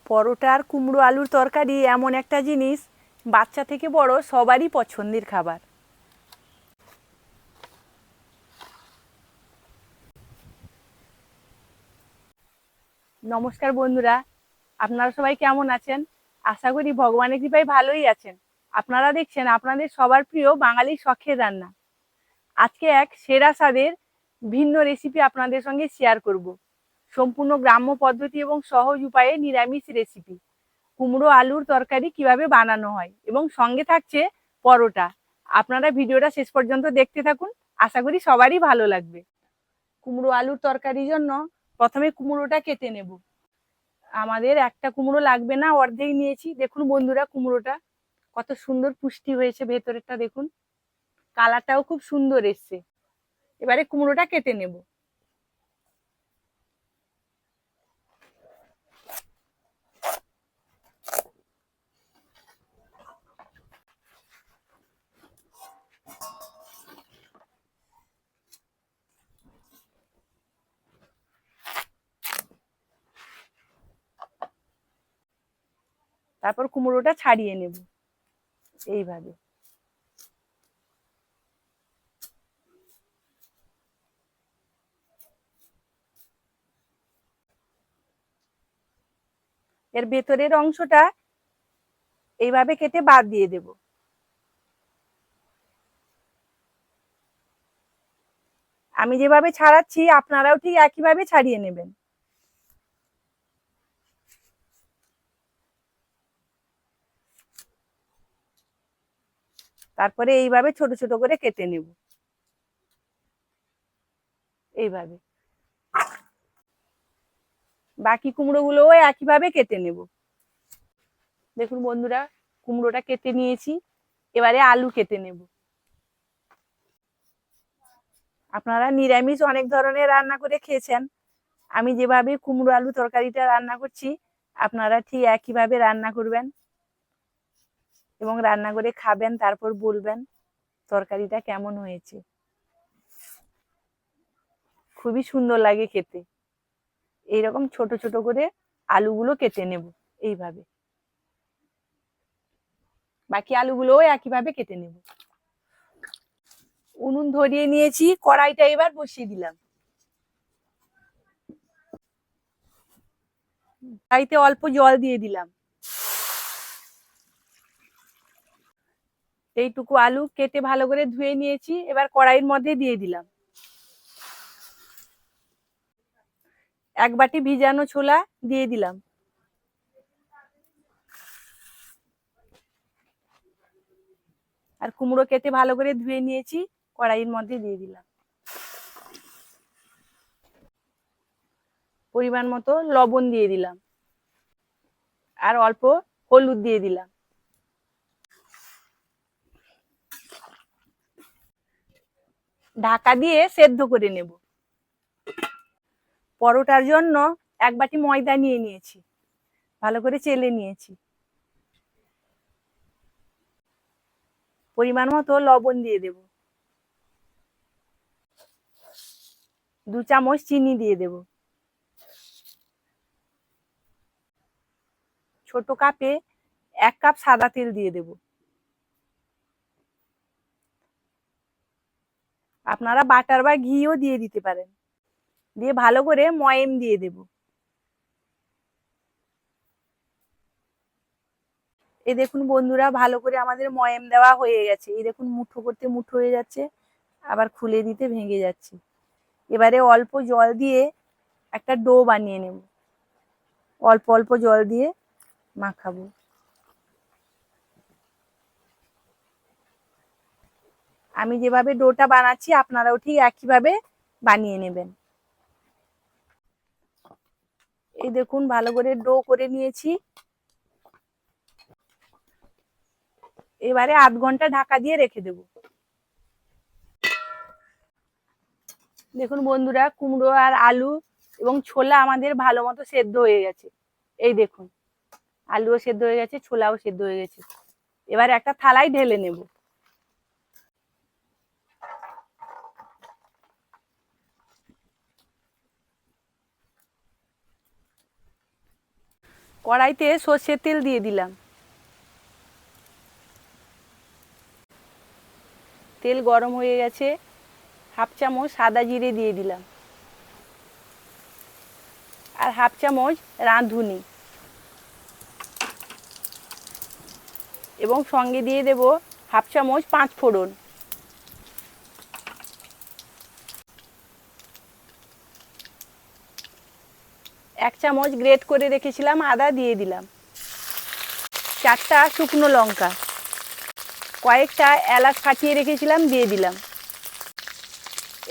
পরোটা আর কুমড়ো আলুর তরকারি এমন একটা জিনিস, বাচ্চা থেকে বড় সবারই পছন্দের খাবার। নমস্কার বন্ধুরা, আপনারা সবাই কেমন আছেন? আশা করি ভগবানের কৃপায় ভালোই আছেন। আপনারা দেখছেন আপনাদের সবার প্রিয় বাঙালির শখের রান্না। আজকে এক সেরা স্বাদের ভিন্ন রেসিপি আপনাদের সঙ্গে শেয়ার করব। সম্পূর্ণ গ্রাম্য পদ্ধতি এবং সহজ উপায়ে নিরামিষ রেসিপি, কুমড়ো আলুর তরকারি কিভাবে বানানো হয়, এবং সঙ্গে থাকছে পরোটা। আপনারা ভিডিওটা শেষ পর্যন্ত দেখতে থাকুন, আশা করি সবারই ভালো লাগবে। কুমড়ো আলুর তরকারির জন্য প্রথমে কুমড়োটা কেটে নেব। আমাদের একটা কুমড়ো লাগবে না, অর্ধেক নিয়েছি। দেখুন বন্ধুরা, কুমড়োটা কত সুন্দর পুষ্টি হয়েছে, ভেতরেরটা দেখুন, কালারটাও খুব সুন্দর এসছে। এবারে কুমড়োটা কেটে নেব। তারপর কুমড়োটা ছাড়িয়ে নেব এইভাবে। এর ভেতরের অংশটা এইভাবে কেটে বাদ দিয়ে দেব। আমি যেভাবে ছাড়াচ্ছি আপনারাও ঠিক একইভাবে ছাড়িয়ে নেবেন। তারপরে এইভাবে ছোট ছোট করে কেটে নেব, এইভাবে। বাকি কুমড়োগুলোও একইভাবে কেটে নেব। দেখুন বন্ধুরা, কুমড়োটা কেটে নিয়েছি। এবারে আলু কেটে নেব। আপনারা নিরামিষ অনেক ধরনের রান্না করে খেয়েছেন। আমি যেভাবে কুমড়ো আলু তরকারিটা রান্না করছি, আপনারা ঠিক একইভাবে রান্না করবেন এবং রান্না করে খাবেন, তারপর বলবেন তরকারিটা কেমন হয়েছে। খুবই সুন্দর লাগে খেতে। এইরকম ছোট ছোট করে আলুগুলো কেটে নেব এইভাবে। বাকি আলুগুলোও একইভাবে কেটে নেব। উনুন ধরিয়ে নিয়েছি, কড়াইটা এবার বসিয়ে দিলাম। কড়াইতে অল্প জল দিয়ে দিলাম। এইটুকু আলু কেটে ভালো করে ধুয়ে নিয়েছি, এবার কড়াইয়ের মধ্যে দিয়ে দিলাম। এক বাটি ভিজানো ছোলা দিয়ে দিলাম। আর কুমড়ো কেটে ভালো করে ধুয়ে নিয়েছি, কড়াইয়ের মধ্যে দিয়ে দিলাম। পরিমাণ মতো লবণ দিয়ে দিলাম, আর অল্প হলুদ দিয়ে দিলাম। ঢাকা দিয়ে সেদ্ধ করে নেব। পরোটার জন্য এক বাটি ময়দা নিয়ে নিয়েছি, ভালো করে চেলে নিয়েছি। পরিমাণ মতো লবণ দিয়ে দেব। 2 চামচ চিনি দিয়ে দেব। ছোট কাপে 1 কাপ সাদা তেল দিয়ে দেব। আপনারা বাটার বা ঘিও দিয়ে দিতে পারেন। দিয়ে ভালো করে ময়াম দিয়ে দেব। এই দেখুন বন্ধুরা, ভালো করে আমাদের ময়াম দেওয়া হয়ে গেছে। এই দেখুন, মুঠো করতে মুঠো হয়ে যাচ্ছে, আবার খুলে দিতে ভেঙে যাচ্ছে। এবারে অল্প জল দিয়ে একটা ডো বানিয়ে নেব। অল্প অল্প জল দিয়ে মাখাবো। আমি যেভাবে ডোটা বানাচ্ছি আপনারাও ঠিক একইভাবে বানিয়ে নেবেন। এই দেখুন, ভালো করে ডো করে নিয়েছি। এবারে আধ ঘন্টা ঢাকা দিয়ে রেখে দেব। দেখুন বন্ধুরা, কুমড়ো আর আলু এবং ছোলা আমাদের ভালো মতো সেদ্ধ হয়ে গেছে। এই দেখুন, আলুও সেদ্ধ হয়ে গেছে, ছোলাও সেদ্ধ হয়ে গেছে। এবার একটা থালায় ঢেলে নেব। কড়াইতে সর্ষের তেল দিয়ে দিলাম। তেল গরম হয়ে গেছে, হাফ চামচ সাদা জিরে দিয়ে দিলাম আর হাফ চামচ রাঁধুনি, এবং সঙ্গে দিয়ে দেব হাফ চামচ পাঁচ ফোড়ন। এক চামচ গ্রেট করে রেখেছিলাম আদা দিয়ে দিলাম। 4টা শুকনো লঙ্কা, কয়েকটা এলাচ ফাটিয়ে রেখেছিলাম দিয়ে দিলাম,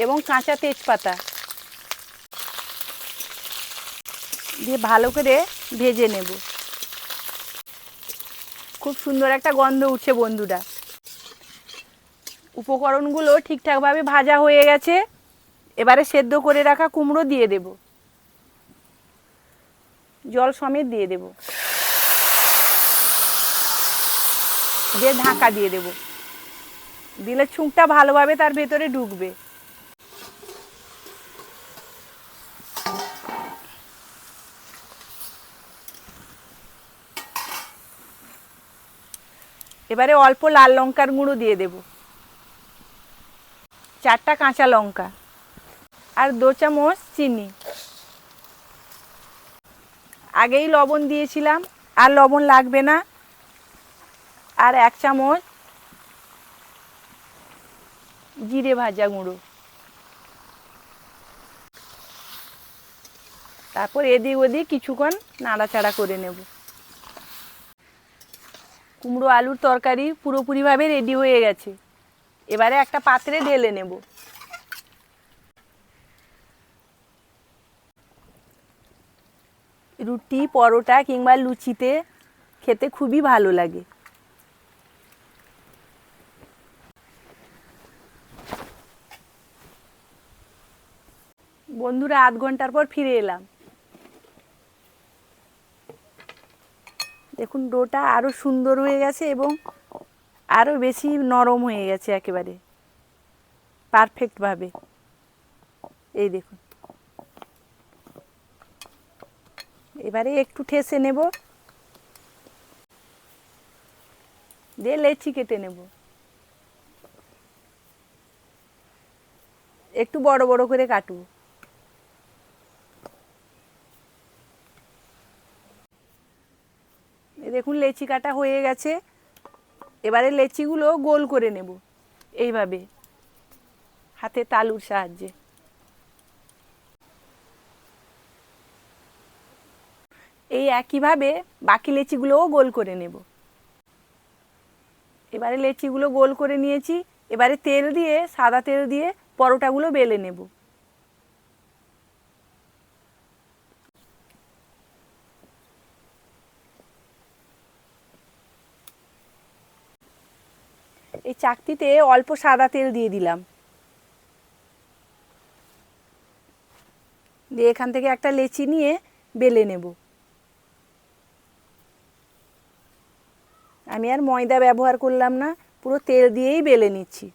এবং কাঁচা তেজপাতা দিয়ে ভালো করে ভেজে নেব। খুব সুন্দর একটা গন্ধ উঠছে বন্ধুরা। উপকরণগুলো ঠিকঠাকভাবে ভাজা হয়ে গেছে। এবারে সেদ্ধ করে রাখা কুমড়ো দিয়ে দেব, জল সমেত দিয়ে দেব, দিয়ে ঢাকা দিয়ে দেব। দিলে ছুঁকটা ভালোভাবে তার ভেতরে ঢুকবে। এবারে অল্প লাল লঙ্কার গুঁড়ো দিয়ে দেব, 4টা কাঁচা লঙ্কা আর 2 চামচ চিনি। আগেই লবণ দিয়েছিলাম, আর লবণ লাগবে না। আর 1 চামচ জিরে ভাজা গুঁড়ো। তারপর এদিক ওদিক কিছুক্ষণ নাড়াচাড়া করে নেব। কুমড়ো আলুর তরকারি পুরোপুরিভাবে রেডি হয়ে গেছে। এবারে একটা পাত্রে ঢেলে নেব। রুটি, পরোটা কিংবা লুচিতে খেতে খুবই ভালো লাগে। বন্ধুরা, আধ ঘন্টার পর ফিরে এলাম। দেখুন ডোটা আরও সুন্দর হয়ে গেছে এবং আরও বেশি নরম হয়ে গেছে, একেবারে পারফেক্টভাবে। এই দেখুন, এবারে একটু ঠেসে নেব, দিয়ে লেচি কেটে নেব। একটু বড় বড় করে কাটবো। দেখুন লেচি কাটা হয়ে গেছে। এবারে লেচিগুলো গোল করে নেব, এইভাবে হাতে তালুর সাহায্যে। এই একইভাবে বাকি লেচিগুলোও গোল করে নেব। এবারে লেচিগুলো গোল করে নিয়েছি। এবারে তেল দিয়ে, সাদা তেল দিয়ে পরোটাগুলো বেলে নেব। এই চাকতিতে অল্প সাদা তেল দিয়ে দিলাম, দিয়ে এখান থেকে একটা লেচি নিয়ে বেলে নেব। আমি আর ময়দা ব্যবহার করলাম না, পুরো তেল দিয়েই বেলে নিচ্ছি।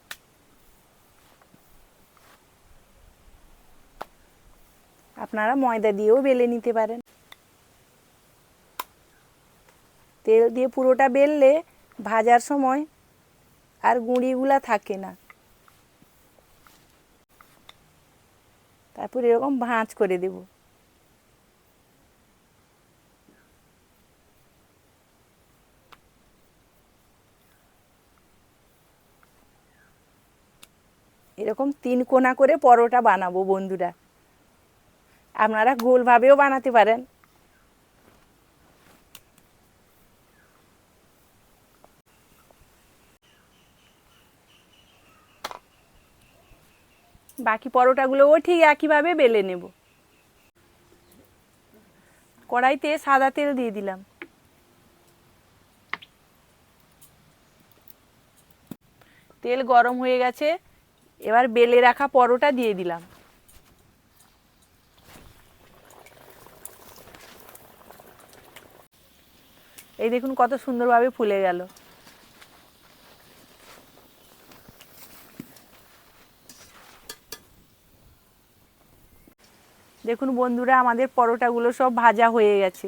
আপনারা ময়দা দিয়েও বেলে নিতে পারেন। তেল দিয়ে পুরোটা বেললে ভাজার সময় আর গুঁড়িগুলা থাকে না। তারপর এরকম ভাঁজ করে দেব। এরকম 3 কোনা করে পরোটা বানাবো বন্ধুরা। আপনারা গোলভাবেও বানাতে পারেন। বাকি পরোটাগুলোও ঠিক একইভাবে বেলে নেব। কড়াইতে সাদা তেল দিয়ে দিলাম। তেল গরম হয়ে গেছে। এবার বেলে রাখা পরোটা দিয়ে দিলাম। এই দেখুন কত সুন্দরভাবে ফুলে গেল। দেখুন বন্ধুরা, আমাদের পরোটাগুলো সব ভাজা হয়ে গেছে।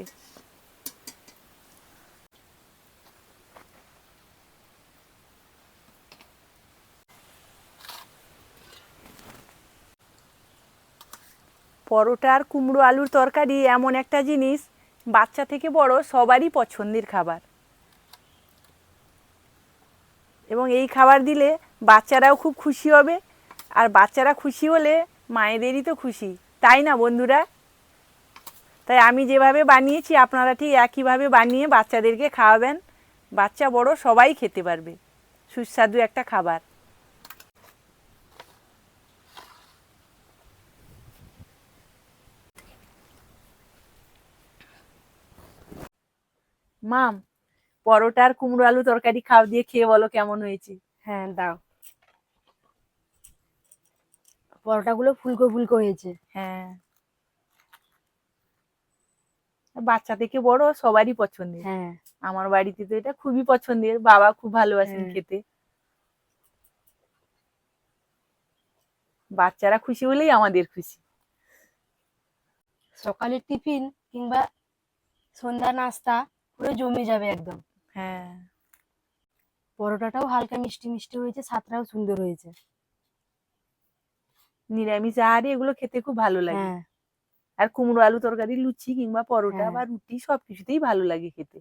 পরোটা আর কুমড়ো আলুর তরকারি এমন একটা জিনিস, বাচ্চা থেকে বড় সবারই পছন্দের খাবার। এবং এই খাবার দিলে বাচ্চারাও খুব খুশি হবে, আর বাচ্চারা খুশি হলে মায়েদেরই তো খুশি, তাই না বন্ধুরা? তাই আমি যেভাবে বানিয়েছি আপনারা ঠিক একইভাবে বানিয়ে বাচ্চাদেরকে খাওয়াবেন। বাচ্চা বড় সবাই খেতে পারবে সুস্বাদু একটা খাবার। মাম, পরোটা আর কুমড়ো আলু তরকারি খাও, দিয়ে খেয়ে বলো কেমন হয়েছে। হ্যাঁ দাও। পরোটাগুলো ফুলকো ফুলকো হয়েছে। হ্যাঁ, বাচ্চা থেকে বড় সবারই পছন্দের। হ্যাঁ আমার বাড়িতে তো এটা খুবই পছন্দের, বাবা খুব ভালোবাসেন হ্যাঁ। খেতে। বাচ্চারা খুশি হলেই আমাদের খুশি। সকালের টিফিন কিংবা সন্ধ্যা নাস্তা পুরো জমে যাবে একদম। হ্যাঁ, পরোটাটাও হালকা মিষ্টি মিষ্টি হয়েছে, স্বাদটাও সুন্দর হয়েছে। নিরামিষ আহারে এগুলো খেতে খুব ভালো লাগে। হ্যাঁ আর কুমড়ো আলু তরকারি লুচি কিংবা পরোটা হ্যাঁ। বা রুটি সবকিছুতেই ভালো লাগে খেতে।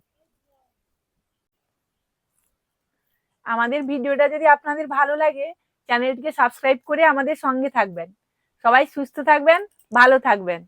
আমাদের ভিডিওটা যদি আপনাদের ভালো লাগে, চ্যানেলটিকে সাবস্ক্রাইব করে আমাদের সঙ্গে থাকবেন। সবাই সুস্থ থাকবেন, ভালো থাকবেন।